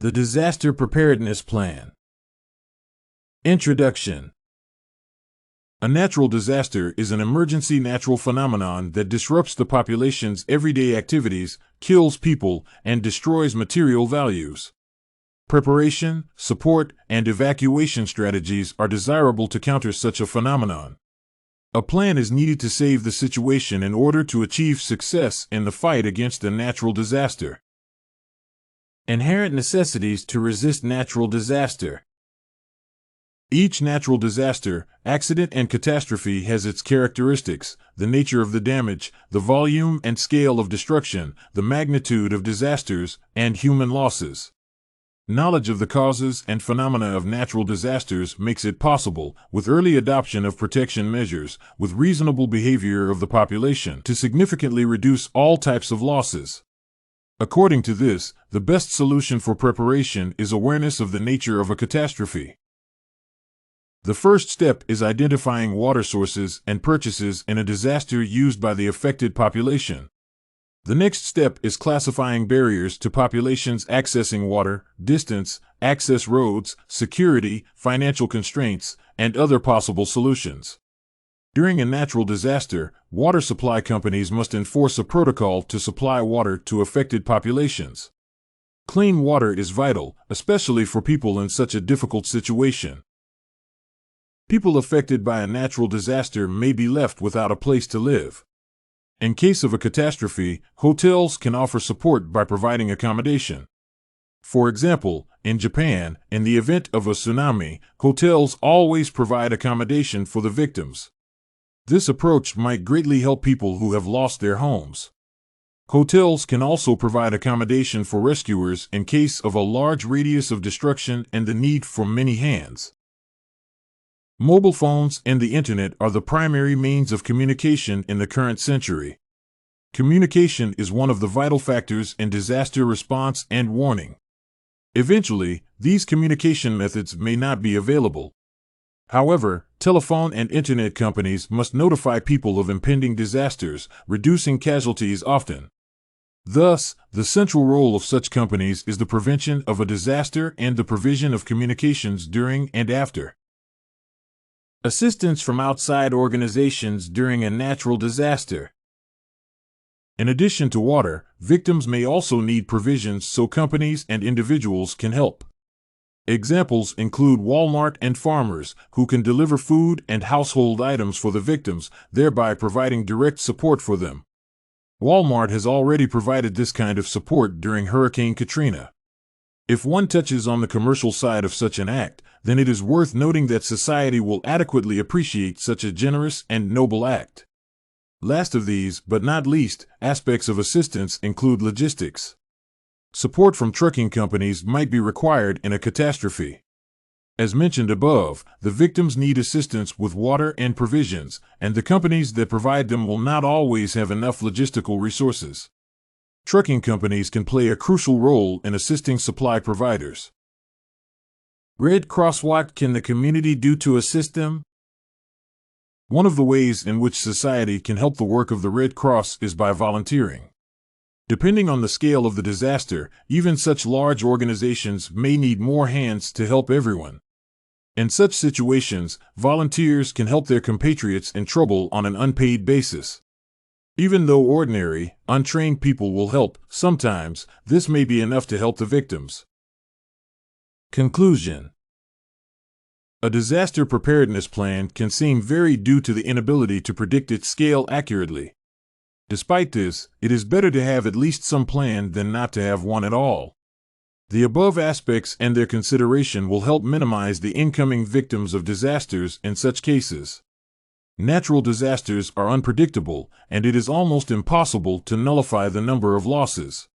The Disaster Preparedness Plan. Introduction. A natural disaster is an emergency natural phenomenon that disrupts the population's everyday activities, kills people, and destroys material values. Preparation, support, and evacuation strategies are desirable to counter such a phenomenon. A plan is needed to save the situation in order to achieve success in the fight against a natural disaster. Inherent necessities to resist natural disaster. Each natural disaster, accident, and catastrophe has its characteristics: the nature of the damage, the volume and scale of destruction, the magnitude of disasters, and human losses. Knowledge of the causes and phenomena of natural disasters makes it possible, with early adoption of protection measures, with reasonable behavior of the population, to significantly reduce all types of losses. According to this, the best solution for preparation is awareness of the nature of a catastrophe. The first step is identifying water sources and purchases in a disaster used by the affected population. The next step is classifying barriers to populations accessing water, distance, access roads, security, financial constraints, and other possible solutions. During a natural disaster, water supply companies must enforce a protocol to supply water to affected populations. Clean water is vital, especially for people in such a difficult situation. People affected by a natural disaster may be left without a place to live. In case of a catastrophe, hotels can offer support by providing accommodation. For example, in Japan, in the event of a tsunami, hotels always provide accommodation for the victims. This approach might greatly help people who have lost their homes. Hotels can also provide accommodation for rescuers in case of a large radius of destruction and the need for many hands. Mobile phones and the Internet are the primary means of communication in the current century. Communication is one of the vital factors in disaster response and warning. Eventually, these communication methods may not be available. However, telephone and Internet companies must notify people of impending disasters, reducing casualties often. Thus, the central role of such companies is the prevention of a disaster and the provision of communications during and after. Assistance from outside organizations during a natural disaster. In addition to water, victims may also need provisions so companies and individuals can help. Examples include Walmart and farmers, who can deliver food and household items for the victims, thereby providing direct support for them. Walmart has already provided this kind of support during Hurricane Katrina. If one touches on the commercial side of such an act, then it is worth noting that society will adequately appreciate such a generous and noble act. Last of these, but not least, aspects of assistance include logistics. Support from trucking companies might be required in a catastrophe. As mentioned above, the victims need assistance with water and provisions, and the companies that provide them will not always have enough logistical resources. Trucking companies can play a crucial role in assisting supply providers. Red Cross. What can the community do to assist them? One of the ways in which society can help the work of the Red Cross is by volunteering. Depending on the scale of the disaster, even such large organizations may need more hands to help everyone. In such situations, volunteers can help their compatriots in trouble on an unpaid basis. Even though ordinary, untrained people will help, sometimes this may be enough to help the victims. Conclusion. A disaster preparedness plan can seem varied due to the inability to predict its scale accurately. Despite this, it is better to have at least some plan than not to have one at all. The above aspects and their consideration will help minimize the incoming victims of disasters in such cases. Natural disasters are unpredictable, and it is almost impossible to nullify the number of losses.